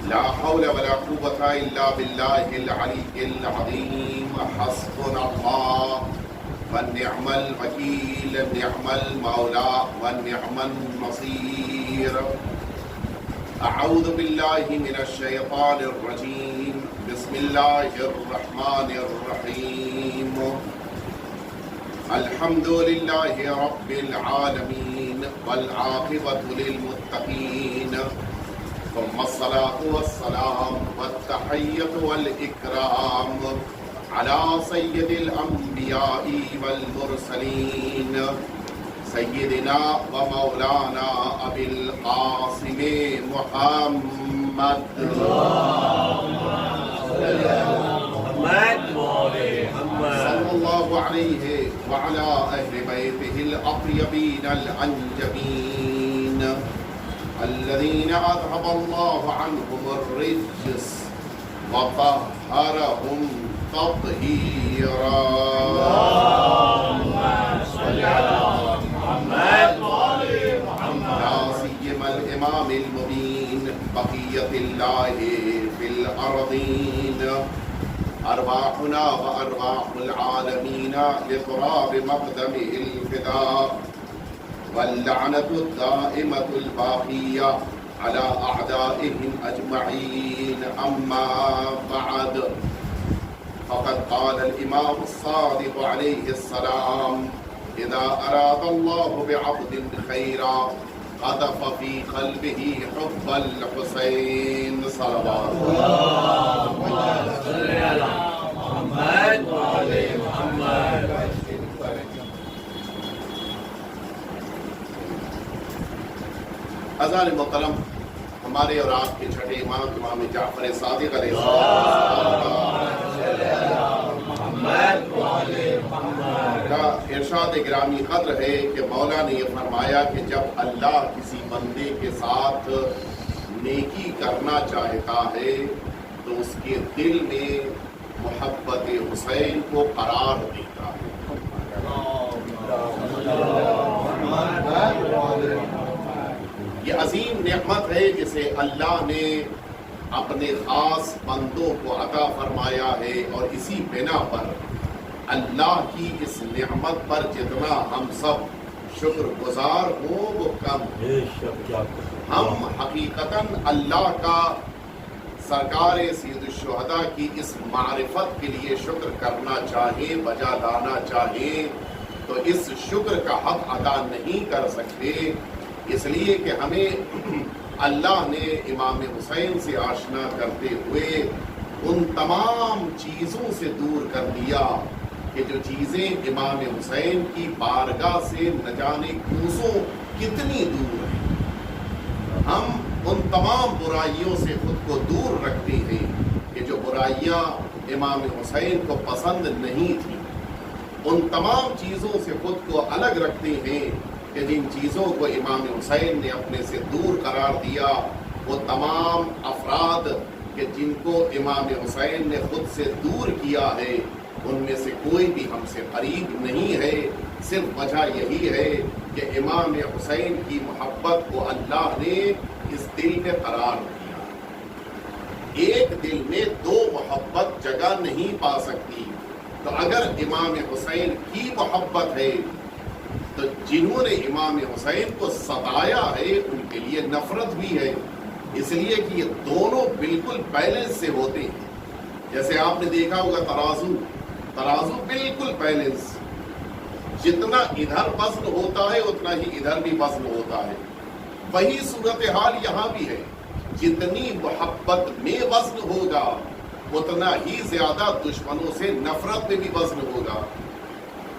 لا حول ولا قوة إلا بالله العلي العظيم حسبنا الله ونعم الوكيل نعم المولى ونعم النصير. أعوذ بالله من الشيطان الرجيم. بسم الله الرحمن الرحيم. الحمد لله رب العالمين والعاقبة للمتقين، ثم الصلاة والسلام والتحية والإكرام على سيد الأنبياء والمرسلين سيدنا ومولانا أبي القاسم محمد صلى الله عليه وعلى أهل بيته الأطيبين الأنجبين الذين أذهب الله عنهم الرجس وطهرهم تطهيرا. اللهم صل على محمد وآل محمد. لا سيما الإمام المبين بقية الله في الأرضين، أرواحنا وأرواح العالمين لتراب مقدمه الفداء، واللعنة الدائمة الباقية على أعدائهم أجمعين. أما بعد، فقد قال الإمام الصادق عليه السلام: إذا أراد الله بعبد خيرا قذف في قلبه حب الحسين صلوات الله صل على محمد وآل محمد. اذان محترم، ہمارے اور آپ کے چھٹے امام امام جعفر صادق علیہ السلام کا ارشاد گرامی قدر ہے کہ مولا نے یہ فرمایا کہ جب اللہ کسی بندے کے ساتھ نیکی کرنا چاہتا ہے تو اس کے دل میں محبت حسین کو قرار دیتا ہے. یہ عظیم نعمت ہے جسے اللہ نے اپنے خاص بندوں کو عطا فرمایا ہے، اور اسی بنا پر اللہ کی اس نعمت پر جتنا ہم سب شکر گزار ہوں وہ کم ہے. ہم حقیقتاً اللہ کا سرکار سید الشہداء کی اس معرفت کے لیے شکر کرنا چاہیں، بجا لانا چاہیں تو اس شکر کا حق ادا نہیں کر سکتے، اس لیے کہ ہمیں اللہ نے امام حسین سے آشنا کرتے ہوئے ان تمام چیزوں سے دور کر دیا کہ جو چیزیں امام حسین کی بارگاہ سے نہ جانے کوسوں کتنی دور ہیں. ہم ان تمام برائیوں سے خود کو دور رکھتے ہیں کہ جو برائیاں امام حسین کو پسند نہیں تھیں، ان تمام چیزوں سے خود کو الگ رکھتے ہیں کہ جن چیزوں کو امام حسین نے اپنے سے دور قرار دیا وہ تمام افراد کہ جن کو امام حسین نے خود سے دور کیا ہے ان میں سے کوئی بھی ہم سے قریب نہیں ہے. صرف وجہ یہی ہے کہ امام حسین کی محبت کو اللہ نے اس دل میں قرار دیا. ایک دل میں دو محبت جگہ نہیں پا سکتی، تو اگر امام حسین کی محبت ہے تو جنہوں نے امام حسین کو ستایا ہے ان کے لیے نفرت بھی ہے، اس لیے کہ یہ دونوں بالکل بیلنس سے ہوتے ہیں. جیسے آپ نے دیکھا ہوگا ترازو بالکل بیلنس، جتنا ادھر وزن ہوتا ہے اتنا ہی ادھر بھی وزن ہوتا ہے. وہی صورتحال یہاں بھی ہے، جتنی محبت میں وزن ہوگا اتنا ہی زیادہ دشمنوں سے نفرت میں بھی وزن ہوگا،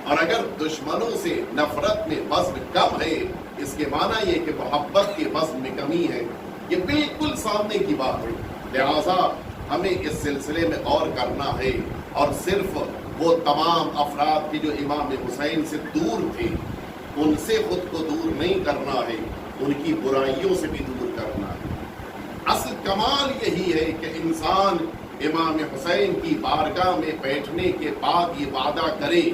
اور اگر دشمنوں سے نفرت میں وزن کم ہے اس کے معنی یہ کہ محبت کے وزن میں کمی ہے. یہ بالکل سامنے کی بات ہے. لہذا ہمیں اس سلسلے میں غور کرنا ہے اور صرف وہ تمام افراد کی جو امام حسین سے دور تھے ان سے خود کو دور نہیں کرنا ہے، ان کی برائیوں سے بھی دور کرنا ہے. اصل کمال یہی ہے کہ انسان امام حسین کی بارگاہ میں بیٹھنے کے بعد یہ وعدہ کرے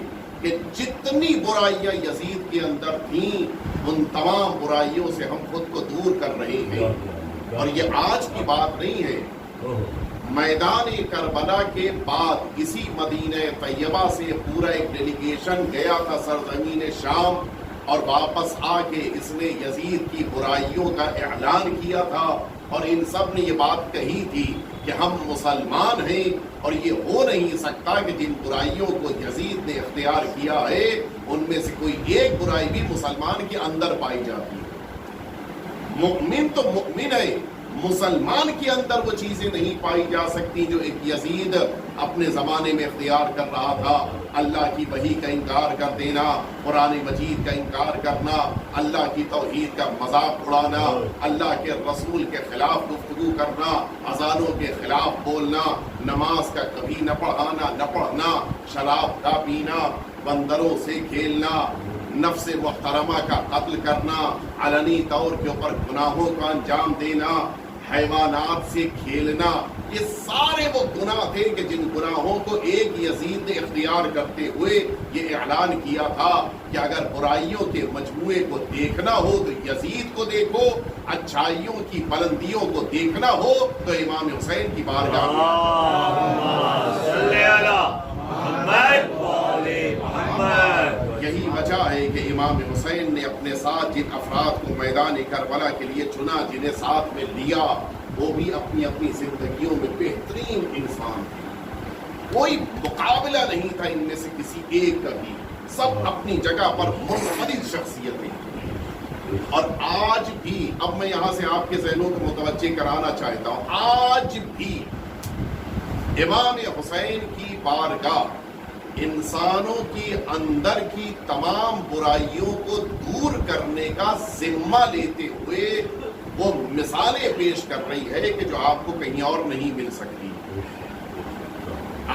کہ جتنی برائیاں یزید کے اندر تھیں ان تمام برائیوں سے ہم خود کو دور کر رہے ہیں. اور یہ آج کی بات نہیں ہے. میدان کربلا کے بعد اسی مدینہ طیبہ سے پورا ایک ڈیلیگیشن گیا تھا سرزمین شام, اور واپس آ کے اس نے یزید کی برائیوں کا اعلان کیا تھا, اور ان سب نے یہ بات کہی تھی کہ ہم مسلمان ہیں اور یہ ہو نہیں سکتا کہ جن برائیوں کو یزید نے اختیار کیا ہے ان میں سے کوئی ایک برائی بھی مسلمان کے اندر پائی جاتی ہے. مؤمن تو مؤمن ہے, مسلمان کے اندر وہ چیزیں نہیں پائی جا سکتی جو ایک یزید اپنے زمانے میں اختیار کر رہا تھا. اللہ کی وحی کا انکار کر دینا, قرآن مجید کا انکار کرنا, اللہ کی توحید کا مذاق اڑانا, اللہ کے رسول کے خلاف گفتگو کرنا, اذانوں کے خلاف بولنا, نماز کا کبھی نہ پڑھنا, شراب کا پینا, بندروں سے کھیلنا, نفس محترمہ کا قتل کرنا, علنی طور کے اوپر گناہوں کا انجام دینا, حیوانات سے کھیلنا, یہ سارے وہ گناہ تھے کہ جن گناہوں کو ایک یزید نے اختیار کرتے ہوئے یہ اعلان کیا تھا کہ اگر برائیوں کے مجموعے کو دیکھنا ہو تو یزید کو دیکھو, اچھائیوں کی بلندیوں کو دیکھنا ہو تو امام حسین کی بارگاہ میں. یہی وجہ ہے کہ امام حسین نے اپنے ساتھ جن افراد کو میدان کربلا کے لیے چنا, جنہیں ساتھ میں لیا, وہ بھی اپنی اپنی زندگیوں میں بہترین انسان تھے. کوئی مقابلہ نہیں تھا ان میں سے کسی ایک کا بھی, سب اپنی جگہ پر منفرد شخصیتیں. اور آج بھی, اب میں یہاں سے آپ کے ذہنوں کو متوجہ کرانا چاہتا ہوں, آج بھی امام حسین کی بارگاہ انسانوں کی اندر کی تمام برائیوں کو دور کرنے کا ذمہ لیتے ہوئے وہ مثالیں پیش کر رہی ہے کہ جو آپ کو کہیں اور نہیں مل سکتی.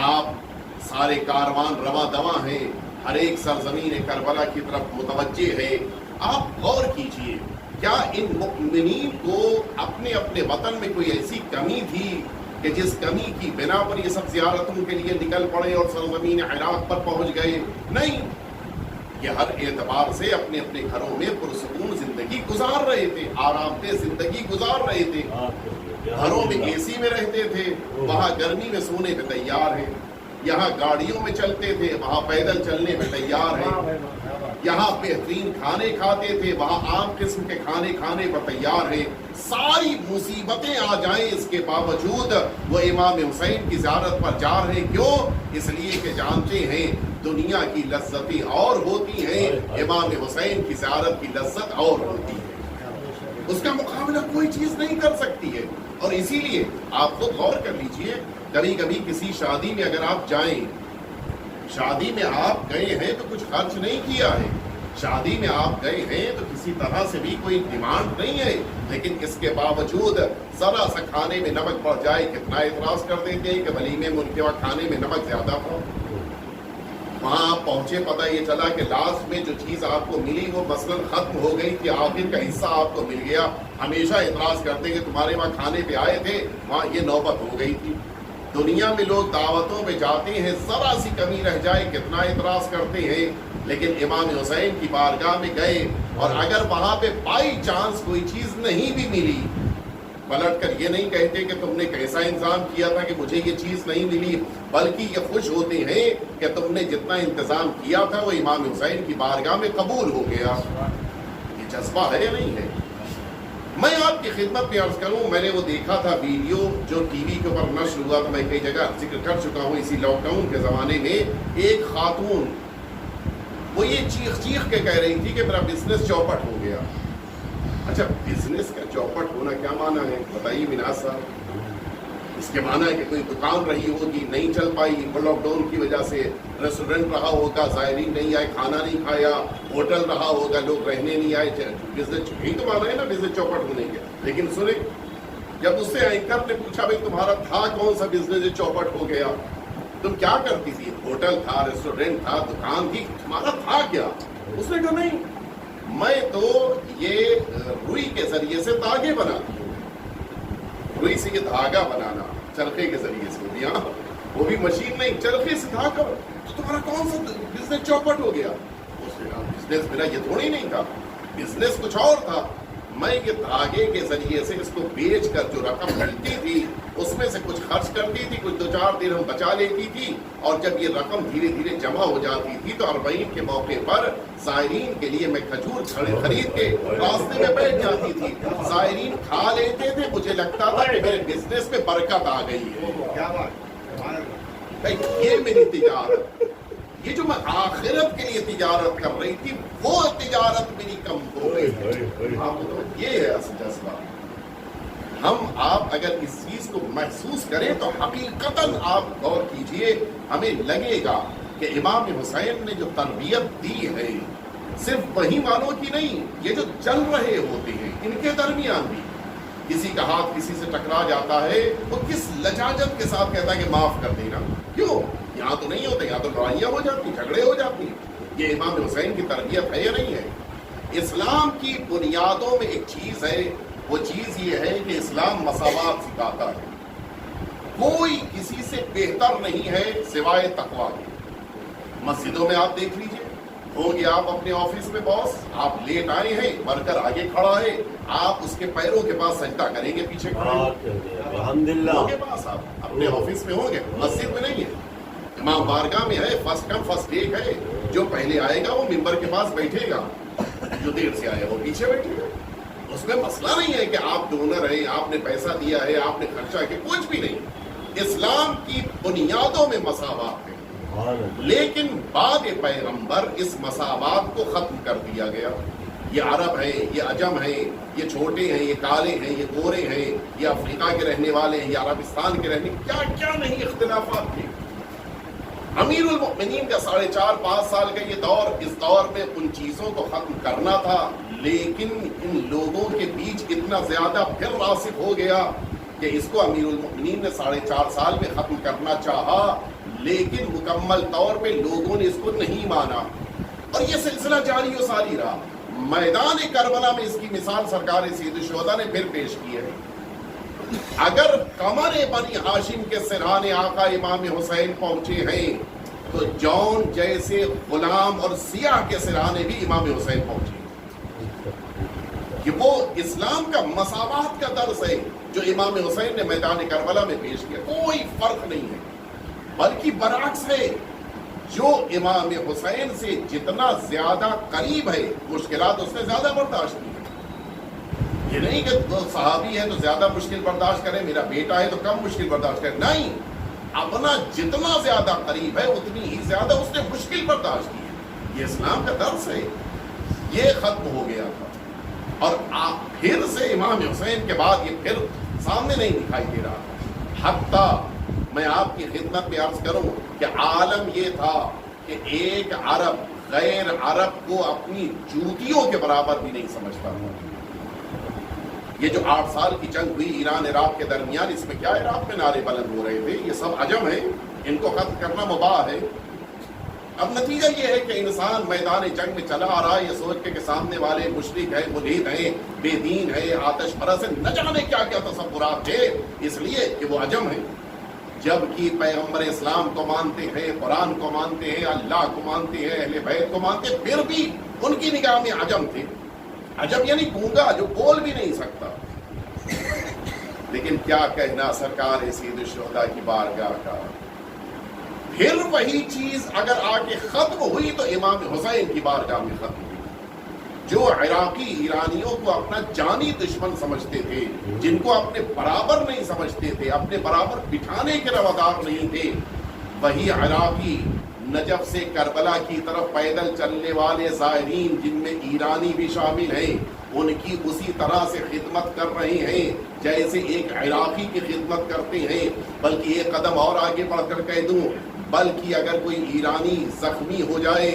آپ سارے کاروان رواں دواں ہیں, ہر ایک سرزمین کربلا کی طرف متوجہ ہے. آپ غور کیجئے, کیا ان مؤمنین کو اپنے اپنے وطن میں کوئی ایسی کمی تھی کہ جس کمی کی بنا پر یہ سب زیارتوں کے لیے نکل پڑے اور سرزمین عراق پر پہنچ گئے؟ نہیں, یہ ہر اعتبار سے اپنے اپنے گھروں میں پرسکون زندگی گزار رہے تھے, آرام دہ زندگی گزار رہے تھے. گھروں میں اے سی میں رہتے تھے, وہاں گرمی میں سونے پہ تیار ہیں. یہاں گاڑیوں میں چلتے تھے, وہاں پیدل چلنے پہ تیار ہیں. یہاں بہترین کھانے کھاتے تھے, وہاں عام قسم کے کھانے کھانے پر تیار ہیں. ساری مصیبتیں آ جائیں اس کے باوجود وہ امام حسین کی زیارت پر جا رہے. کیوں؟ اس لیے کہ جانتے ہیں دنیا کی لذتیں اور ہوتی ہیں, امام حسین کی زیارت کی لذت اور ہوتی ہے, اس کا مقابلہ کوئی چیز نہیں کر سکتی ہے. اور اسی لیے آپ خود غور کر لیجئے, کبھی کبھی کسی شادی میں اگر آپ جائیں, شادی میں آپ گئے ہیں تو کچھ خرچ نہیں کیا ہے, شادی میں آپ گئے ہیں تو کسی طرح سے بھی کوئی ڈیمانڈ نہیں ہے, لیکن اس کے باوجود ذرا سا کھانے میں نمک پڑ جائے کتنا اعتراض کر دیتے ہیں کہ ولیمے میں ان کے وہاں کھانے میں نمک زیادہ تھا. وہاں آپ پہنچے, پتہ یہ چلا کہ لاسٹ میں جو چیز آپ کو ملی وہ مثلاً ختم ہو گئی تھی, آخر کا حصہ آپ کو مل گیا. ہمیشہ اعتراض کرتے کہ تمہارے وہاں کھانے پہ آئے تھے, وہاں یہ نوبت ہو گئی تھی. دنیا میں لوگ دعوتوں پہ جاتے ہیں, ذرا سی کمی رہ جائے کتنا اعتراض کرتے ہیں, لیکن امام حسین کی بارگاہ میں گئے اور اگر وہاں پہ بائی چانس کوئی چیز نہیں بھی ملی, پلٹ کر یہ نہیں کہتے کہ تم نے کیسا انتظام کیا تھا کہ مجھے یہ چیز نہیں ملی, بلکہ یہ خوش ہوتے ہیں کہ تم نے جتنا انتظام کیا تھا وہ امام حسین کی بارگاہ میں قبول ہو گیا. یہ جذبہ ہے یا نہیں ہے؟ میں آپ کی خدمت میں عرض کروں, میں نے وہ دیکھا تھا ویڈیو جو ٹی وی کے اوپر نشر ہوا تھا, میں کئی جگہ ذکر کر چکا ہوں اسی لاک ڈاؤن کے زمانے میں. ایک خاتون وہ یہ چیخ کے کہہ رہی تھی کہ میرا بزنس چوپٹ ہو گیا. اچھا, بزنس کا چوپٹ ہونا کیا معنی ہے بتائیے مناز صاحب؟ اس کے معنی ہے کہ کوئی دکان رہی ہوگی نہیں چل پائی لاک ڈاؤن کی وجہ سے, ریسٹورینٹ رہا ہوگا زائرین نہیں آئے, کھانا نہیں کھایا, ہوٹل رہا ہوگا لوگ رہنے نہیں آئے, بزنس یہی تو مانا ہے نا بزنس چوپٹ ہونے کے. لیکن سنیں, جب اس سے اینکر نے پوچھا بھائی تمہارا تھا کون سا بزنس چوپٹ ہو گیا, تم کیا کرتی تھی؟ ہوٹل تھا, ریسٹورینٹ تھا, دکان تھی, تمہارا تھا کیا؟ اس نے کہا نہیں, میں تو یہ روئی کے ذریعے سے دھاگے بناتی ہوں. روئی سے یہ دھاگا بنانا چرخے کے ذریعے سے, یہاں وہ بھی مشین نہیں, چرخے سے دھاگا. تو تمہارا کون سا بزنس چوپٹ ہو گیا؟ اس نے کہا بزنس میرا یہ تھوڑی نہیں تھا, بزنس کچھ اور تھا. میں یہ دھاگے کے ذریعے سے اس کو بیچ کر جو رقم ملتی تھی اس میں سے کچھ خرچ کرتی تھی، کچھ 2-4 درہم بچا لیتی تھی، اور جب یہ رقم دھیرے دھیرے جمع ہو جاتی تھی تو 40 کے موقع پر زائرین کے لیے میں کھجور خرید کے راستے میں بیٹھ جاتی تھی، زائرین کھا لیتے تھے، مجھے لگتا تھا کہ میرے بزنس میں برکت آ گئی ہے۔ یہ میری تجارت، یہ جو میں آخرت کے لیے تجارت کر رہی تھی وہ تجارت میری کم ہو گئی۔ یہ ہے اصل جذبہ۔ ہم آپ اگر اس چیز کو محسوس کریں تو حقیقتاً آپ غور کیجئے، ہمیں لگے گا کہ امام حسین نے جو تربیت دی ہے صرف وہی والوں کی نہیں، یہ جو چل رہے ہوتے ہیں ان کے درمیان بھی کسی کا ہاتھ کسی سے ٹکرا جاتا ہے وہ کس لجاجت کے ساتھ کہتا ہے کہ معاف کر دینا، کیوں؟ یہاں تو نہیں ہوتے، یہاں تو لڑائیاں ہو جاتی، جھگڑے ہو جاتی ہیں۔ یہ امام حسین کی تربیت ہے یا نہیں ہے؟ اسلام کی بنیادوں میں ایک چیز ہے، وہ چیز یہ ہے کہ اسلام مساوات سکھاتا ہے، کوئی کسی سے بہتر نہیں ہے سوائے تقویٰ کے۔ مسجدوں میں آپ دیکھ لیجئے، ہوں گے آپ اپنے آفس میں باس، آپ لیٹ آئے ہیں، ورکر آگے کھڑا ہے، آپ اس کے پیروں کے پاس سجدہ کریں گے، پیچھے کھڑے الحمدللہ کے پاس آپ اپنے آفس میں ہوں گے، مسجد میں نہیں ہے۔ امام بارگاہ میں ہے، فرسٹ کم فرسٹ ٹیک ہے، جو پہلے آئے گا وہ ممبر کے پاس بیٹھے گا، جو دیر سے آئے وہ پیچھے بیٹھے گا۔ اس میں مسئلہ نہیں ہے کہ آپ ڈونر ہیں، آپ نے پیسہ دیا ہے، آپ نے خرچہ کیا، کچھ بھی نہیں۔ اسلام کی بنیادوں میں مساوات ہے، لیکن بعد پیغمبر اس مساوات کو ختم کر دیا گیا۔ یہ عرب ہیں، یہ عجم ہیں، یہ چھوٹے ہیں، یہ کالے ہیں، یہ گورے ہیں، یہ افریقہ کے رہنے والے ہیں، یہ عربستان کے رہنے، کیا کیا نہیں اختلافات تھے۔ امیر المؤمنین کا 4.5-5 سال کا یہ دور، اس دور میں ان چیزوں کو ختم کرنا تھا، لیکن ان لوگوں کے بیچ اتنا زیادہ پھر راسخ ہو گیا کہ اس کو امیر المؤمنین نے 4.5 سال میں ختم کرنا چاہا، لیکن مکمل طور پہ لوگوں نے اس کو نہیں مانا، اور یہ سلسلہ جاری و ساری رہا۔ میدان کربلا میں اس کی مثال سرکار سید الشہداء نے پھر پیش کی ہے۔ اگر قمر بنی ہاشم کے سرحان آقا امام حسین پہنچے ہیں تو جون جیسے غلام اور سیاہ کے سرحانے بھی امام حسین پہنچے، کہ وہ اسلام کا مساوات کا درس ہے جو امام حسین نے میدان کربلا میں پیش کیا، کوئی فرق نہیں ہے، بلکہ برعکس ہے، جو امام حسین سے جتنا زیادہ قریب ہے مشکلات اس نے زیادہ برداشت کی۔ یہ نہیں کہ وہ صحابی ہے تو زیادہ مشکل برداشت کرے، میرا بیٹا ہے تو کم مشکل برداشت کرے، نہیں، اپنا جتنا زیادہ قریب ہے اتنی ہی زیادہ اس نے مشکل برداشت کی ہے۔ یہ اسلام کا درس ہے، یہ ختم ہو گیا تھا، اور پھر سے امام حسین کے بعد یہ پھر سامنے نہیں دکھائی دے رہا۔ حتیٰ میں آپ کی خدمت میں عرض کروں کہ عالم یہ تھا کہ ایک عرب غیر عرب کو اپنی جوتیوں کے برابر بھی نہیں سمجھتا تھا۔ یہ جو 8 سال کی جنگ ہوئی ایران عراق کے درمیان، اس میں کیا عراق میں نعرے بلند ہو رہے تھے، یہ سب عجم ہیں، ان کو ختم کرنا مباح ہے۔ اب نتیجہ یہ ہے کہ انسان میدان جنگ میں چلا آ رہا ہے یہ سوچ کے کہ سامنے والے مشرک ہیں، ملحد ہیں، بے دین ہے، آتش پرست ہیں، نہ جانے کیا کیا تصورات تھے، اس لیے کہ وہ عجم ہیں، جبکہ پیغمبر اسلام کو مانتے ہیں، قرآن کو مانتے ہیں، اللہ کو مانتے ہیں، اہل بیت کو مانتے ہیں، پھر بھی ان کی نگاہ میں عجم تھے۔ عجب یعنی گونگا جو بول بھی نہیں سکتا۔ لیکن کیا کہنا سرکار سید الشہداء کی بارگاہ کا، پھر وہی چیز اگر آ کے ختم ہوئی تو امام حسین کی بارگاہ میں ختم ہوئی۔ جو عراقی ایرانیوں کو اپنا جانی دشمن سمجھتے تھے، جن کو اپنے برابر نہیں سمجھتے تھے، اپنے برابر بٹھانے کے روادار نہیں تھے، وہی عراقی نجف سے کربلا کی طرف پیدل چلنے والے زائرین جن میں ایرانی بھی شامل ہیں، ان کی اسی طرح سے خدمت کر رہے ہیں جیسے ایک عراقی کی خدمت کرتے ہیں، بلکہ ایک قدم اور آگے بڑھ کر کہہ دوں، بلکہ اگر کوئی ایرانی زخمی ہو جائے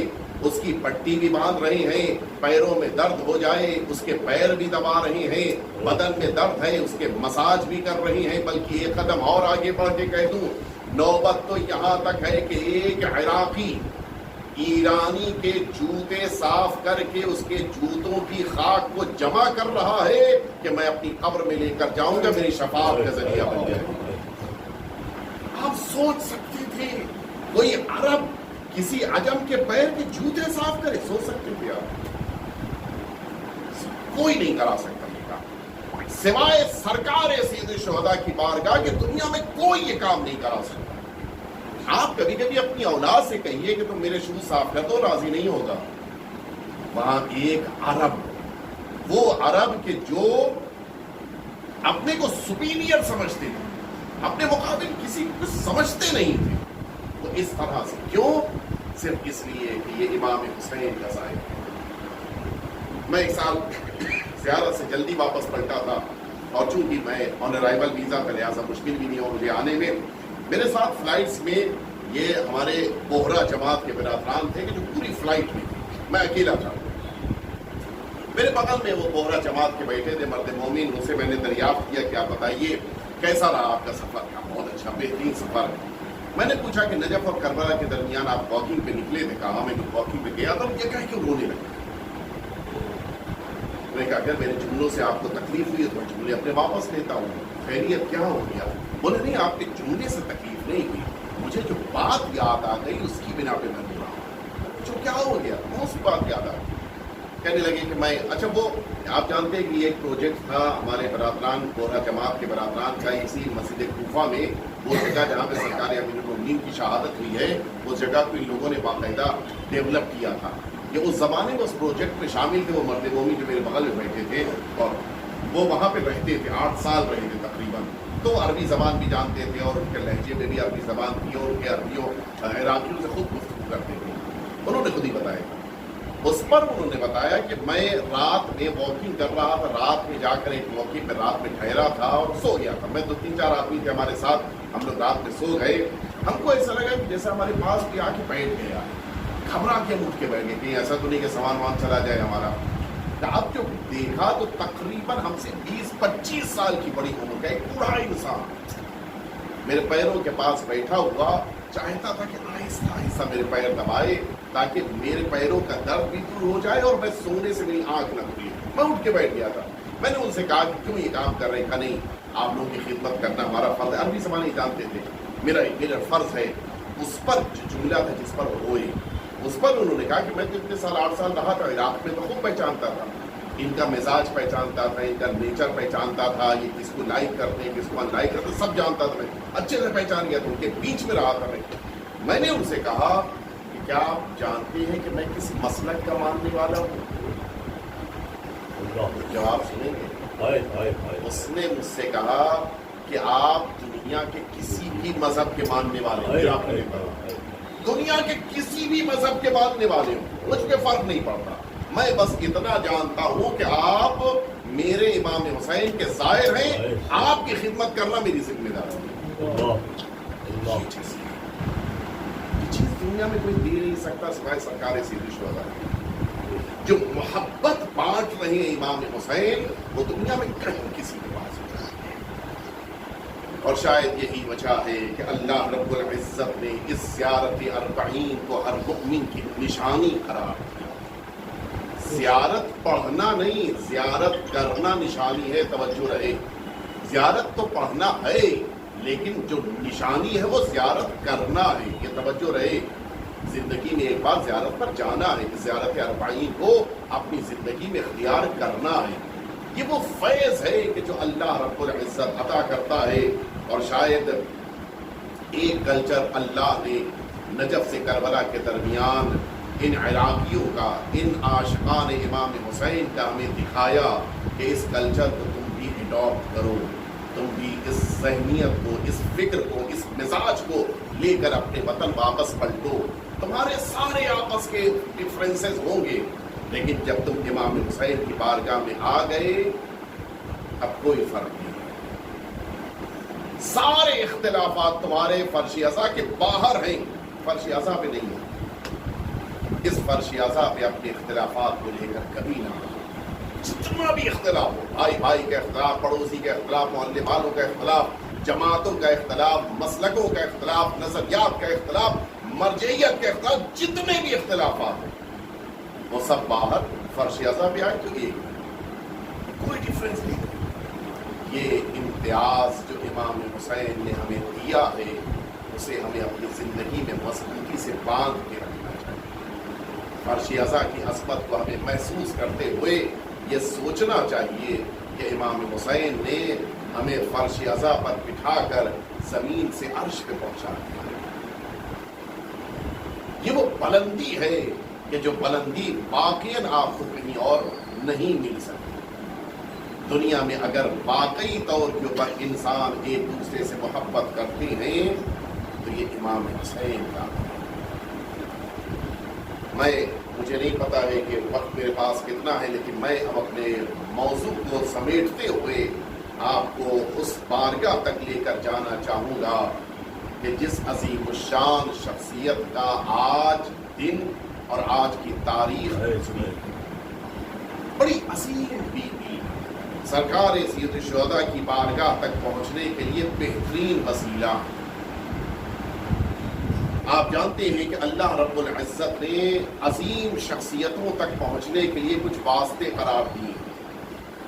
اس کی پٹی بھی باندھ رہے ہیں، پیروں میں درد ہو جائے اس کے پیر بھی دبا رہے ہیں، بدن میں درد ہے اس کے مساج بھی کر رہے ہیں، بلکہ ایک قدم اور آگے بڑھ کے کہہ دوں، نوبت تو یہاں تک ہے کہ ایک عراقی ایرانی کے جوتے صاف کر کے اس کے جوتوں کی خاک کو جمع کر رہا ہے کہ میں اپنی قبر میں لے کر جاؤں گا، میری شفاعت کا ذریعہ بن جائے گا۔ آپ سوچ سکتے تھے کوئی عرب کسی عجم کے پیر کے جوتے صاف کرے؟ سوچ سکتے تھے آپ؟ کوئی نہیں کرا سکتا۔ سوائے سرکار سید شہداء کی بارگاہ کہ دنیا میں کوئی یہ کام نہیں کرا سکتا۔ آپ کبھی کبھی اپنی اولاد سے کہیے کہ تم میرے شوز صاف کر دو، راضی نہیں ہوگا۔ وہاں ایک عرب، وہ عرب کہ جو اپنے کو سپیریئر سمجھتے تھے، اپنے مقابل کسی کو سمجھتے نہیں تھے، وہ اس طرح سے کیوں؟ صرف اس لیے کہ یہ امام حسین کا ظاہر ہے۔ میں ایک سال زیارت سے جلدی واپس پلٹا تھا، اور چونکہ میں آن ارائیول ویزا کا لہٰذا مشکل بھی نہیں ہو مجھے آنے میں، میرے ساتھ فلائٹس میں یہ ہمارے بوہرا جماعت کے برادران تھے کہ جو پوری فلائٹ میں تھے، میں اکیلا تھا۔ میرے بغل میں وہ بوہرا جماعت کے بیٹھے تھے مرد مومن، ان سے میں نے دریافت کیا کہ آپ بتائیے کیسا رہا آپ کا سفر؟ کہا بہت اچھا، بہترین سفر ہے۔ میں نے پوچھا کہ نجف اور کربلا کے درمیان آپ واکنگ پہ نکلے تھے؟ کہا میں واکنگ پہ گیا تھا۔ یہ کہہ کے رونے لگے۔ میں نے کہا اگر میرے جملوں سے آپ کو تکلیف ہوئی تو میں جملے اپنے واپس لیتا ہوں، خیریت کیا ہو گیا؟ بولے نہیں، آپ کے جملے سے تکلیف نہیں ہوئی، مجھے جو بات یاد آ گئی اس کی بنا پہ میں رو رہا ہوں۔ جو کیا ہو گیا؟ کون سی بات یاد آ گئی؟ کہنے لگے کہ میں اچھا وہ آپ جانتے ہیں کہ یہ ایک پروجیکٹ تھا ہمارے برادران بوہرا جماعت کے برادران کا، اسی مسجد کوفہ میں وہ جگہ جہاں پہ سرکار امیر المومنین کی شہادت ہوئی ہے، اس جگہ کو ان لوگوں نے باقاعدہ ڈیولپ کیا تھا۔ یہ اس زمانے میں اس پروجیکٹ میں شامل تھے وہ مرد مومن جو میرے بغل میں بیٹھے تھے، اور وہ وہاں پہ رہتے تھے، 8 سال رہے تھے تقریباً، تو عربی زبان بھی جانتے تھے اور ان کے لہجے میں بھی عربی زبان تھی، اور ان کے عربیوں عراقیوں سے خود گفتگو کرتے تھے۔ انہوں نے خود ہی بتایا، اس پر انہوں نے بتایا کہ میں رات میں واکنگ کر رہا تھا، رات میں جا کر ایک موقع پہ رات میں ٹھہرا تھا اور سو گیا تھا۔ میں 2-3-4 آدمی تھے ہمارے ساتھ، ہم لوگ رات میں سو گئے۔ ہم کو ایسا لگا کہ جیسے ہمارے پاس بھی آ کے بیٹھ گیا، گھبرا کے اٹھ کے بیٹھ گئے، کہیں ایسا تو نہیں کہ سامان وان چلا جائے ہمارا۔ اب جو دیکھا تو تقریباً ہم سے 20-25 سال کی بڑی عمر کا ایک بوڑھا انسان میرے پیروں کے پاس بیٹھا ہوا، چاہتا تھا کہ آہستہ آہستہ میرے پیر دبائے تاکہ میرے پیروں کا درد بھی دور ہو جائے اور میں سونے سے میری آنکھ نہ کھلی۔ میں اٹھ کے بیٹھ گیا تھا۔ میں نے ان سے کہا کہ کیوں یہ کام کر رہے؟ کہا نہیں، آپ لوگوں کی خدمت کرنا ہمارا فرض ہے۔ عربی زبان نہیں جانتے تھے، میرا فرض ہے۔ اس پر جو جملہ تھا جس پر روئے، اس پر انہوں نے کہا کہ میں تو اتنے سال 8 سال رہا تھا عراق میں، تو خوب پہچانتا تھا، ان کا مزاج پہچانتا تھا، ان کا نیچر پہچانتا تھا، یہ کس کو لائک کرتے ہیں کس کو ان لائک کرتے ہیں، سب جانتا تھا، میں اچھے سے پہچان گیا تھا، ان کے بیچ میں رہا تھا میں نے ان سے کہا کہ کیا آپ جانتے ہیں کہ میں کس مسلک کا ماننے والا ہوں؟ جواب سنیں گے؟ اس نے مجھ سے کہا کہ آپ دنیا کے کسی بھی مذہب کے ماننے والے ہیں، دنیا کے کسی بھی مذہب کے ماننے والے ہوں، مجھ پہ فرق نہیں پڑتا، میں بس اتنا جانتا ہوں کہ آپ میرے امام حسین کے ظاہر ہیں، آپ کی خدمت کرنا میری ذمہ داری ہے۔ یہ چیز دنیا میں کوئی دے نہیں سکتا سوائے سرکار سید شہداء۔ جو محبت بانٹ رہے ہیں امام حسین، وہ دنیا میں کہیں کسی کے پاس نہیں ہے۔ اور شاید یہی وجہ ہے کہ اللہ رب العزت نے اس زیارت 40 کو ہر مؤمن کی نشانی قرار دیا۔ زیارت پڑھنا نہیں، زیارت کرنا نشانی ہے، توجہ رہے۔ زیارت تو پڑھنا ہے لیکن جو نشانی ہے وہ زیارت کرنا ہے، یہ توجہ رہے۔ زندگی میں ایک بار زیارت پر جانا ہے، زیارت 40 کو اپنی زندگی میں اختیار کرنا ہے۔ یہ وہ فیض ہے کہ جو اللہ رب العزت عطا کرتا ہے۔ اور شاید ایک کلچر اللہ نے نجف سے کربلا کے درمیان ان عراقیوں کا، ان عاشقان امام حسین کا ہمیں دکھایا کہ اس کلچر کو تم بھی اڈاپٹ کرو، تم بھی اس ذہنیت کو، اس فکر کو، اس مزاج کو لے کر اپنے وطن واپس پلٹو۔ تمہارے سارے آپس کے ڈفرینسز ہوں گے لیکن جب تم امام حسین کی بارگاہ میں آ گئے اب کوئی فرق نہیں ہے۔ سارے اختلافات تمہارے فرش اعضاء کے باہر ہیں، فرش اعضاء پہ نہیں ہے۔ اس فرش اعضاء پہ اپنے اختلافات کو لے کر کبھی نہ آنا۔ جتنا بھی اختلاف ہو، بھائی بھائی کا اختلاف، پڑوسی کا اختلاف، محلے والوں کا اختلاف، جماعتوں کا اختلاف، مسلکوں کا اختلاف، نظریات کا اختلاف، مرجعیت کا اختلاف، جتنے بھی اختلافات ہیں وہ سب باہر فرش اعضاء پہ آئے تو کوئی ڈفرینس نہیں۔ یہ امتیاز جو امام حسین نے ہمیں دیا ہے اسے ہمیں اپنی زندگی میں مضبوطی سے باندھ کے رکھنا چاہیے۔ فرش اعضاء کی عظمت کو ہمیں محسوس کرتے ہوئے یہ سوچنا چاہیے کہ کہ امام حسین نے ہمیں فرش عزا پر بٹھا کر زمین سے عرش پہ پہنچا دیا. یہ وہ بلندی ہے کہ جو بلندی واقعاً آپ کو کہیں اور نہیں مل سکتی. دنیا میں اگر واقعی طور کے اوپر انسان ایک دوسرے سے محبت کرتے ہیں تو یہ امام حسین کا. مجھے نہیں پتا ہے کہ وقت میرے پاس کتنا ہے، لیکن میں اب اپنے موضوع کو سمیٹتے ہوئے آپ کو اس بارگاہ تک لے کر جانا چاہوں گا کہ جس عظیم الشان شخصیت کا آج دن اور آج کی تاریخ بڑی عظیم بیوی سرکار سید الشہداء کی بارگاہ تک پہنچنے کے لیے بہترین وسیلہ. آپ جانتے ہیں کہ اللہ رب العزت نے عظیم شخصیتوں تک پہنچنے کے لیے کچھ واسطے قرار دیے.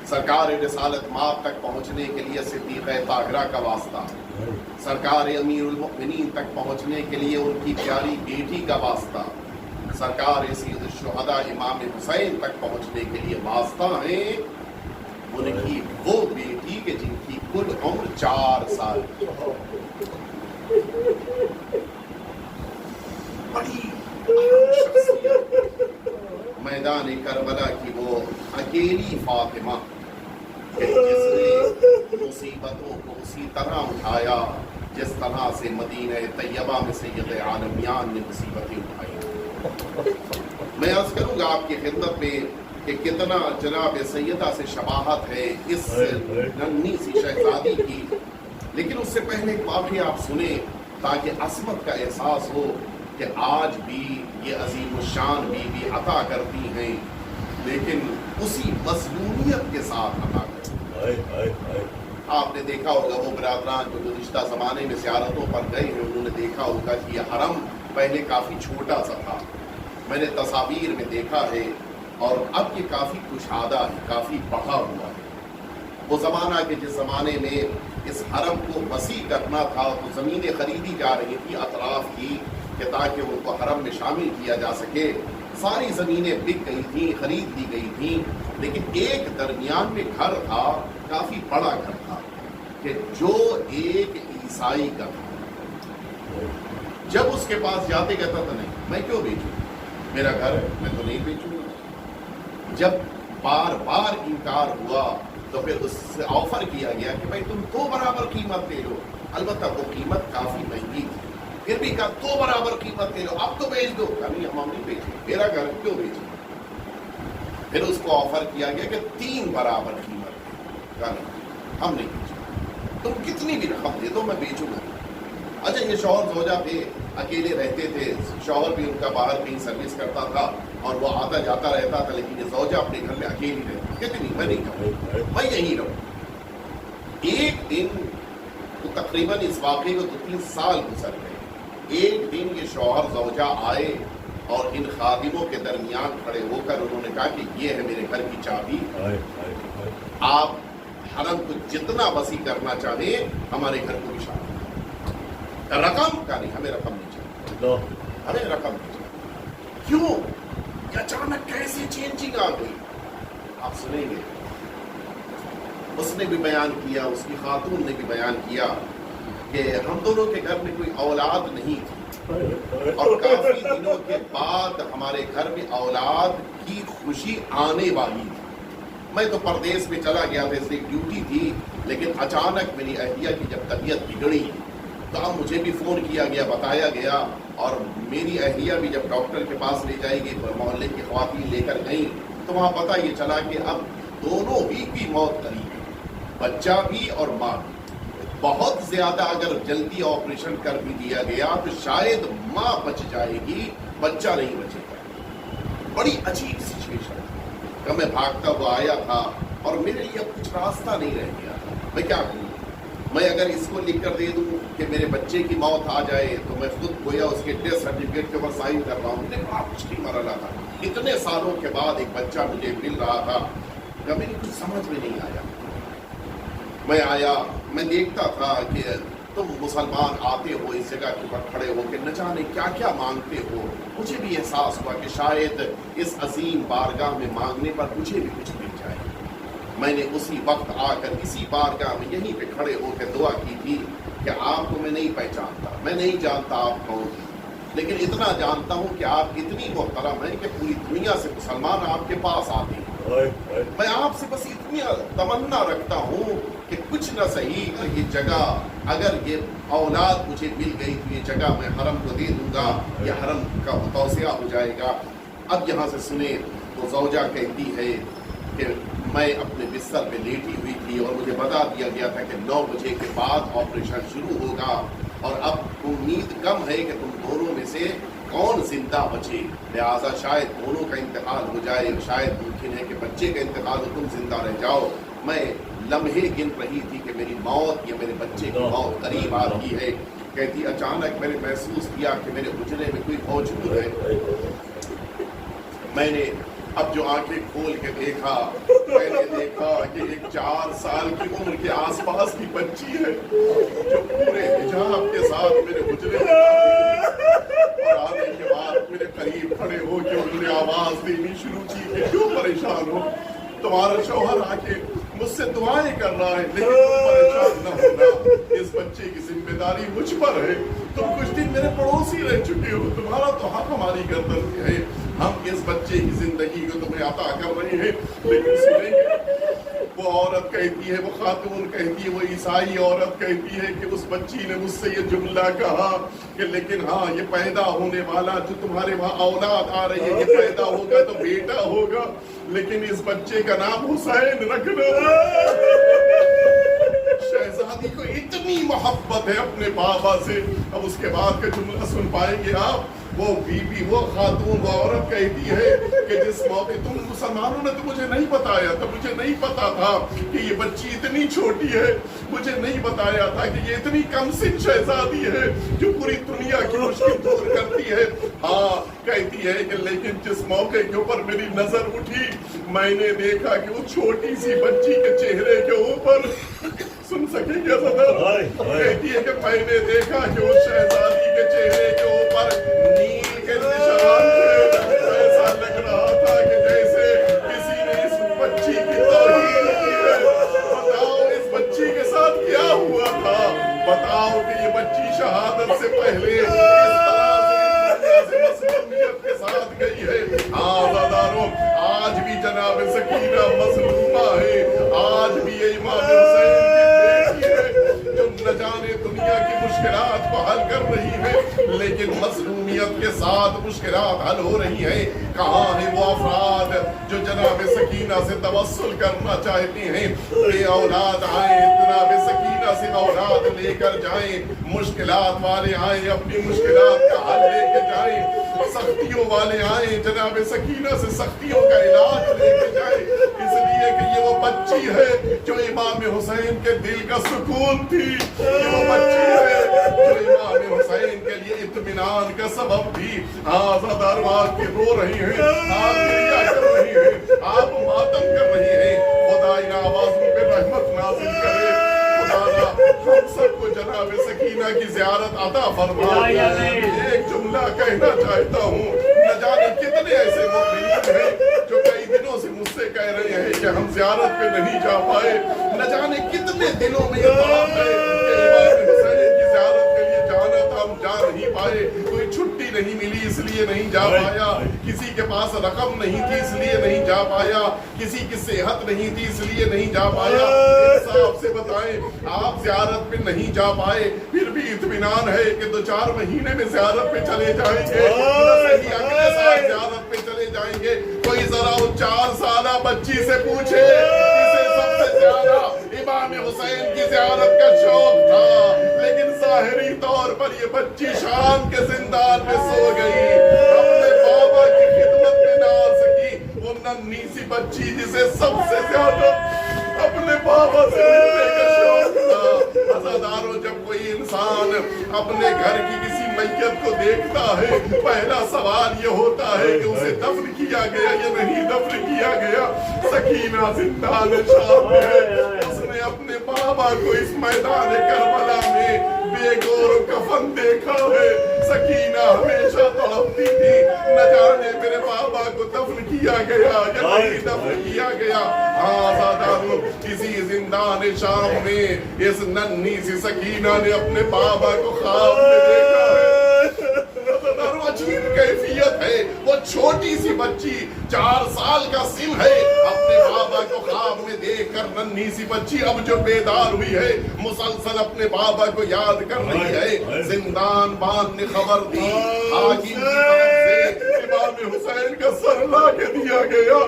سرکار رسالت مآب تک پہنچنے کے لیے صدیقہ طاہرہ کا واسطہ، سرکار امیر المؤمنین تک پہنچنے کے لیے ان کی پیاری بیٹی کا واسطہ، سرکار سید الشہداء امام حسین تک پہنچنے کے لیے واسطہ ہیں ان کی وہ بیٹی کہ جن کی کل عمر 4 سال کی. بڑی شخصیت، میدان کربلا کی وہ اکیلی فاطمہ کہ جس نے مصیبتوں کو اسی طرح اٹھایا جس طرح سے مدینہ طیبہ میں سید عالمیان نے مصیبتیں اٹھائی. میں عرض کروں گا آپ کی خدمت میں کہ کتنا جناب سیدہ سے شباہت ہے اس ننھی سی شہزادی کی، لیکن اس سے پہلے ایک واقعہ آپ سنیں تاکہ عظمت کا احساس ہو کہ آج بھی یہ عظیم الشان بیوی عطا کرتی ہیں، لیکن اسی مظلومیت کے ساتھ عطا کرتی ہیں. آپ نے دیکھا ہوگا وہ برادران جو گزشتہ زمانے میں زیارتوں پر گئے ہیں، انہوں نے دیکھا ہوگا کہ یہ حرم پہلے کافی چھوٹا سا تھا. میں نے تصاویر میں دیکھا ہے اور اب یہ کافی کشادہ ہے، کافی بڑھا ہوا ہے. وہ زمانہ کہ جس زمانے میں اس حرم کو وسیع کرنا تھا تو زمینیں خریدی جا رہی تھی اطراف کی کہ تاکہ ان کو حرم میں شامل کیا جا سکے. ساری زمینیں بک گئی تھیں، خرید لی گئی تھیں، لیکن ایک درمیان میں گھر تھا، کافی بڑا گھر تھا کہ جو ایک عیسائی کا تھا. جب اس کے پاس جاتے کہتا تھا نہیں میں کیوں بیچوں، میرا گھر ہے میں تو نہیں بیچوں گا. جب بار بار انکار ہوا تو پھر اس سے آفر کیا گیا کہ بھائی تم 2 برابر قیمت دے لو. البتہ وہ قیمت کافی مہنگی تھی، پھر بھی کہا 2 برابر قیمت دے لو، اب تو بیچ دو. نہیں ہم نہیں بیچیں، میرا گھر کیوں بیچیں. پھر اس کو آفر کیا گیا کہ 3 برابر قیمت دے. ہم نہیں بیچیں، تم کتنی بھی رقم دے دو میں بیچوں گا. اچھا یہ شوہر زوجہ تھے، اکیلے رہتے تھے، شوہر بھی ان کا باہر کہیں سروس کرتا تھا اور وہ آتا جاتا رہتا تھا، لیکن یہ زوجہ اپنے گھر میں اکیلی رہتی. کہتی نہیں میں نہیں کہوں، میں یہیں رہوں. ایک دن تو تقریباً اس واقعے کو 2-3 سال گزر گئے. ایک دن یہ شوہر زوجہ آئے اور ان خادموں کے درمیان کھڑے ہو کر انہوں نے کہا کہ یہ ہے میرے گھر کی چابی، آپ حرم کو جتنا وسیع کرنا چاہیں ہمارے گھر کو بھی شامل. رقم کا نہیں، ہمیں رقم نہیں چاہیے، ہمیں رقم نہیں چاہیے. کیوں؟ اچانک کیسے چینجنگ آ گئی آپ سنیں گے. اس نے بھی بیان کیا، اس کی خاتون نے بھی بیان کیا کہ ہم دونوں کے گھر میں کوئی اولاد نہیں تھی اور کافی دنوں کے بعد ہمارے گھر میں اولاد کی خوشی آنے والی تھی. میں تو پردیس میں چلا گیا تھا، اس لیے ڈیوٹی تھی، لیکن اچانک میری اہلیہ کی جب طبیعت بگڑی تو اب مجھے بھی فون کیا گیا، بتایا گیا، اور میری اہلیہ بھی جب ڈاکٹر کے پاس لے جائے گی، محلے کی خواتین لے کر گئیں تو وہاں پتہ یہ چلا کہ اب دونوں ہی کی موت قریب ہے، بچہ بھی اور ماں بھی. بہت زیادہ اگر جلدی آپریشن کر بھی دیا گیا تو شاید ماں بچ جائے گی، بچہ نہیں بچے گا. بڑی عجیب سچویشن کہ میں بھاگتا ہوا آیا تھا اور میرے لیے اب کچھ راستہ نہیں رہ گیا. میں کیا کروں؟ میں اگر اس کو لکھ کر دے دوں کہ میرے بچے کی موت آ جائے تو میں خود گویا اس کے ڈیتھ سرٹیفکیٹ کے اوپر سائن کر رہا ہوں. بڑا مشکل مرحلہ تھا. اتنے سالوں کے بعد ایک بچہ مجھے مل رہا تھا کہ میری کچھ سمجھ میں نہیں آیا. میں آیا، میں دیکھتا تھا کہ تم مسلمان آتے ہو اس جگہ کے اوپر کھڑے ہو کہ نہ جانے کیا کیا مانگتے ہو. مجھے بھی احساس ہوا کہ شاید اس عظیم بارگاہ میں مانگنے پر مجھے بھی کچھ مل جائے. میں نے اسی وقت آ کر اسی بارگاہ میں یہیں پہ کھڑے ہو کے دعا کی تھی کہ آپ کو میں نہیں پہچانتا، میں نہیں جانتا آپ کون، لیکن اتنا جانتا ہوں کہ آپ اتنی محترم ہیں کہ پوری دنیا سے مسلمان آپ کے پاس آتے ہیں۔ میں آپ سے بس اتنی تمنا رکھتا ہوں کہ کچھ نہ صحیح تو یہ جگہ، اگر یہ اولاد مجھے مل گئی تو یہ جگہ میں حرم کو دے دوں گا، یہ حرم کا توسیع ہو جائے گا۔ اب یہاں سے سنیں تو زوجہ کہتی ہے کہ میں اپنے بستر پہ لیٹی ہوئی تھی اور مجھے بتا دیا گیا تھا کہ 9 بجے کے بعد آپریشن شروع ہوگا، اور اب امید کم ہے کہ تم دونوں میں سے کون زندہ بچے، لہٰذا شاید دونوں کا انتقال ہو جائے، شاید ممکن ہے کہ بچے کا انتقال ہو، تم زندہ رہ جاؤ۔ میں لمحے گن رہی تھی کہ میری موت یا میرے بچے کی موت قریب آ رہی ہے۔ کہتی اچانک میں نے محسوس کیا کہ میرے حجرے میں کوئی موجود ہے۔ میں نے اب جو آنکھیں کھول کے دیکھا، میں نے دیکھا کہ ایک 4 سال کی عمر کے آس پاس کی بچی ہے جو پورے حجاب کے ساتھ میرے حجرے میں اور آنے کے بعد میرے قریب کھڑے ہو کے انہوں نے آواز دینی شروع کی کہ کیوں پریشان ہو، تمہارا شوہر آ کے مجھ سے دعائیں کر رہا ہے، لیکن تم پریشان نہ ہونا، اس بچے کی ذمہ داری مجھ پر ہے، تم کچھ دن میرے پڑوسی رہ چکے ہو، تمہارا تو حق ہماری گردن پہ ہے، ہم اس بچے کی زندگی کو تمہیں عطا کر رہے ہیں۔ لیکن سنیں گے وہ عورت کہتی ہے، وہ خاتون کہتی ہے، وہ عیسائی عورت کہتی ہے کہ اس بچی نے مجھ سے یہ جملہ کہا کہ لیکن ہاں یہ پیدا ہونے والا جو تمہارے وہاں اولاد آ رہی ہے یہ پیدا ہوگا تو بیٹا ہوگا، لیکن اس بچے کا نام حسین رکھنا۔ شہزادی کو اتنی محبت ہے اپنے بابا سے۔ اب اس کے بعد کا جملہ سن پائیں گے آپ، وہ بی بی، وہ خاتون، وہ عورت کہتی ہے کہ جس موقع تم مسلمانوں نے تو مجھے نہیں بتایا تھا، مجھے نہیں پتا تھا کہ یہ بچی اتنی چھوٹی ہے، مجھے نہیں بتایا تھا کہ یہ اتنی کم سن شہزادی ہے جو پوری دنیا کی مشکل دور کرتی ہے۔ ہاں کہتی ہے کہ لیکن جس موقع کے اوپر میری نظر اٹھی میں نے دیکھا کہ وہ چھوٹی سی بچی کے چہرے کے اوپر، سن سکیں گے صدر، کہتی ہے کہ میں نے دیکھا کہ اس شہزادی کے چہرے کے اوپر نیل کے نشان تھے، ایسا لگ رہا تھا کہ جیسے کسی نے اس بچی کی توہین کی ہے۔ بتاؤ اس بچی کے ساتھ کیا ہوا تھا، بتاؤ کہ یہ بچی شہادت سے پہلے اس طرح سے مسلمیت کے ساتھ گئی ہے۔ آزاداروں، آج بھی جناب سکینہ مظلومہ ہے، آج بھی یہ امام حسین نہ جانے دنیا کی مشکلات کو حل کر رہی ہے، لیکن مظلومیت کے ساتھ مشکلات حل ہو رہی ہیں۔ کہاں ہیں وہ افراد جو جناب سکینہ سے توسل کرنا چاہتے ہیں، بے اولاد آئیں جناب سکینہ سے اولاد لے کر جائیں، مشکلات والے آئیں اپنی مشکلات کا حل لے کے جائیں، سختیوں والے آئیں جناب سکینہ سے سختیوں کا علاج لے کے جائیں، اس لیے کہ یہ وہ بچی ہے جو امام حسین کے دل کا سکون تھی، یہ وہ بچی ہے جو امام حسین کے لیے اطمینان کا سبب تھی۔ آزادار آپ کی رو رہی ہیں، آپ گریہ کر رہی ہیں، آپ ماتم کر رہی ہیں، خدا ان آوازوں پہ رحمت نازل کرے، خدا ہم سب کو جناب سکینہ کی زیارت عطا فرما۔ ایک جملہ کہنا چاہتا ہوں، نہ جانے کتنے ایسے مومنین ہیں جو کئی دنوں سے مجھ سے کہہ رہے ہیں کہ ہم زیارت پہ نہیں جا پائے، نہ جانے کتنے دلوں میں یہ بات ہے کہ امام حسین کی زیارت کے لیے جانا تھا، ہم جا نہیں پائے، کوئی چھٹی نہیں ملی اس لیے نہیں جا پایا، کسی کے پاس رقم نہیں تھی اس لیے نہیں جا پایا، کسی کی صحت نہیں تھی اس لیے نہیں جا پایا۔ انصاف سے بتائیں، آپ زیارت پہ نہیں جا پائے، پھر بھی اطمینان ہے کہ 2-4 مہینے میں زیارت پہ چلے جائیں گے، صحیح اگلے سال زیارت پہ چلے جائیں گے۔ کوئی ذرا وہ 4 سالہ بچی سے پوچھے جسے سب سے زیادہ امام حسین کی زیارت کا شوق تھا، لیکن ظاہری طور پر یہ بچی شام کے زندان میں سو گئی، اپنے بابا کی خدمت میں نہ آ سکی، وہ ننھی سی بچی جسے سب سے زیادہ اپنے بابا سے ملنے کا شوق تھا۔ عزاداروں، جب کوئی انسان اپنے گھر کی کسی میت کو دیکھتا ہے، پہلا سوال یہ ہوتا ہے کہ اسے دفن کیا گیا یا نہیں دفن کیا گیا۔ سکینہ زندان شام میں ہے، اس نے اپنے بابا کو اس میدان کربلا میں بے گور کفن دیکھا ہے۔ سکینہ ہمیشہ تڑپتی تھی، نہ جانے میرے بابا کو دفن کیا گیا یا نہیں دفن کیا گیا۔ آزادانو کسی زندان شام میں اس ننھی سی سکینہ نے اپنے بابا کو خواب میں دیکھا ہے. عجیب کیفیت ہے. وہ چھوٹی سی بچی 4 سال کا سن ہے, اپنے بابا کو خواب میں دیکھ کر ننھی سی بچی اب جو بیدار ہوئی ہے مسلسل اپنے بابا کو یاد کر رہی ہے. زندان بان نے خبر دی, حاکم کی طرف سے امام حسین کا سر لا کے دیا گیا.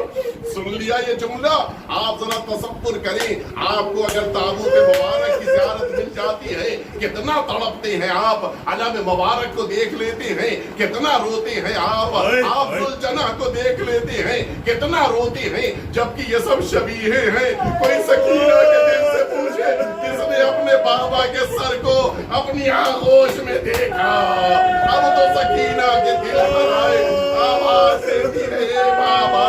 سن لیا یہ جملہ؟ آپ ذرا تصور کریں, آپ کو اگر تابوت مبارک کی زیارت مل جاتی ہے کتنا تڑپتے ہیں آپ, علم مبارک کو دیکھ لیتے ہیں کتنا روتے ہیں آپ ذوالجناح کو دیکھ لیتے ہیں کتنا روتے ہیں, جبکہ یہ سب شبیہے ہیں. کوئی سکینہ کے دل سے پوچھے کس نے اپنے بابا کے سر کو اپنی آغوش میں دیکھا. اب تو سکینہ کے دل پر آئے, آواز دیتی ہے اے بابا.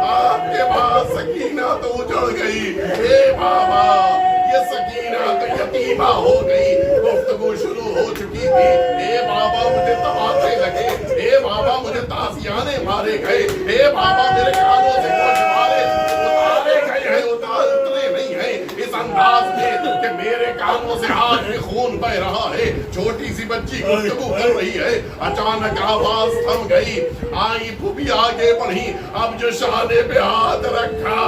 آپ کے بعد سکینہ تو اجڑ گئی, اے بابا یہ سکینہ تو یتیمہ ہو گئی. گفتگو شروع ہو چکی تھی, اے بابا مجھے تماچے لگے, اے بابا مجھے تازیانے مارے گئے, اے بابا میرے کانوں سے کچھ مارے اتارے گئے ہیں, اترے نہیں ہیں اس انداز میں کہ میرے کانوں سے آج بھی خون بہ رہا ہے. چھوٹی سی بچی گفتگو کر رہی ہے, اچانک آواز تھم گئی. آئی پھوپھی آگے بڑھی, اب جو شانے پہ ہاتھ رکھا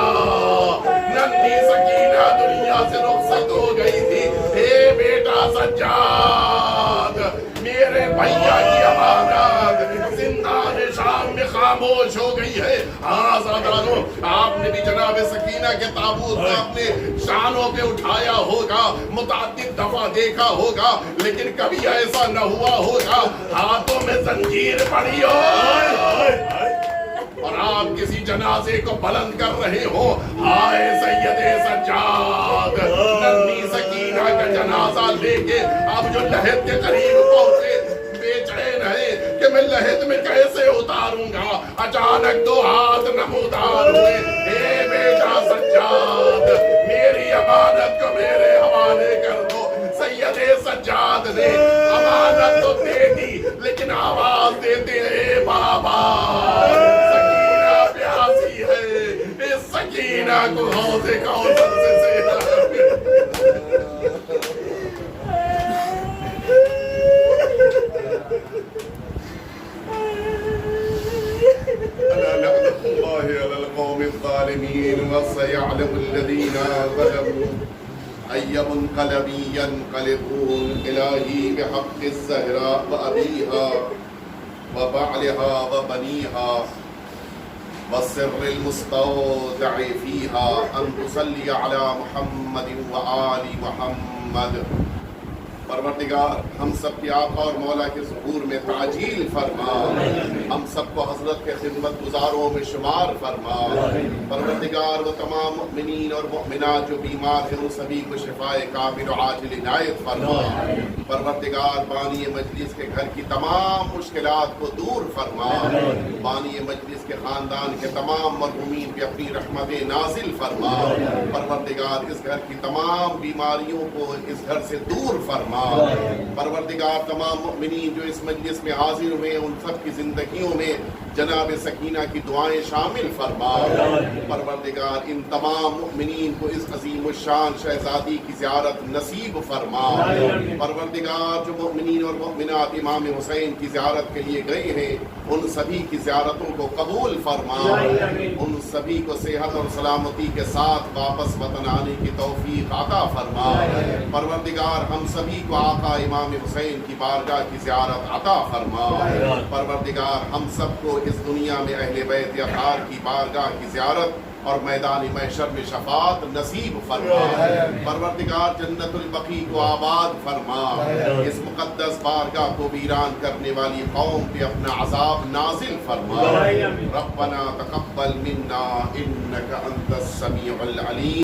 ننھی سکینہ دنیا سے رخصت ہو گئی تھی. اے بیٹا سجاد, میرے بھیا کی امانت زندان شام میں خاموش ہو گئی ہے. آزادانو, آپ نے بھی جناب سکینہ کے تابوت کو اپنے شانوں پہ اٹھایا ہوگا, متعدد دفعہ دیکھا ہوگا, لیکن کبھی ایسا نہ ہوا ہوگا ہاتھوں میں زنجیر پڑی ہو اور آپ کسی جنازے کو بلند کر رہے ہو. آئے سید سجاد, ننھی سکینہ کا جنازہ لے کے اب جو لحد کے قریب پہنچے, بے چین ہے کہ میں لحد میں کیسے اتاروں گا. اچانک 2 ہاتھ نمودار ہوئے, اے بیٹا سجاد میری امانت کو میرے حوالے کر دو. سید سجاد نے امانت تو دے دی, لیکن آواز دیتے اے بابا سکینہ پیاسی ہے, اس سکینہ کو حوض کوثر سے سینا. لعنة الله على القوم الظالمين وسيعلم الذين ظلموا أي منقلب ينقلبون. إلهي بحق الزهراء وأبيها وبعلها وبنيها والسر المستودع فيها أن تصلي على محمد وآل محمد. پروردگار ہم سب کے آقا اور مولا کے ظہور میں تعجیل فرما, ہم سب کو حضرت کے خدمت گزاروں میں شمار فرما. پروردگار وہ تمام مؤمنین اور مؤمنات جو بیمار ہیں ان سبھی کو شفائے کامل و عاجل عنایت فرما. پروردگار بانی مجلس کے گھر کی تمام مشکلات کو دور فرما. بانی مجلس کے خاندان کے تمام مرحومین پہ اپنی رحمت نازل فرما. پروردگار اس گھر کی تمام بیماریوں کو اس گھر سے دور فرما. پروردگار تمام مؤمنین جو اس مجلس میں حاضر ہوئے ان سب کی زندگیوں میں جناب سکینہ کی دعائیں شامل فرما. پروردگار ان تمام مؤمنین کو اس عظیم الشان شہزادی کی زیارت نصیب فرما. پروردگار جو مؤمنین اور مؤمنات امام حسین کی زیارت کے لیے گئے ہیں ان سبھی کی زیارتوں کو قبول فرما. ان سبھی کو صحت اور سلامتی کے ساتھ واپس وطن آنے کی توفیق عطا فرما. پروردگار ہم سبھی کو آقا امام حسین کی بارگاہ کی زیارت عطا فرما. پروردگار ہم سب کو اس دنیا میں اہل بیت اطہار کی بارگاہ کی زیارت اور میدان محشر میں شفاعت نصیب فرما. پروردگار جنت البقیع کو آباد فرما. اس مقدس بارگاہ کو ویران کرنے والی قوم پہ اپنا عذاب نازل فرما. ربنا تقبل منا انک انت السمیع العلیم.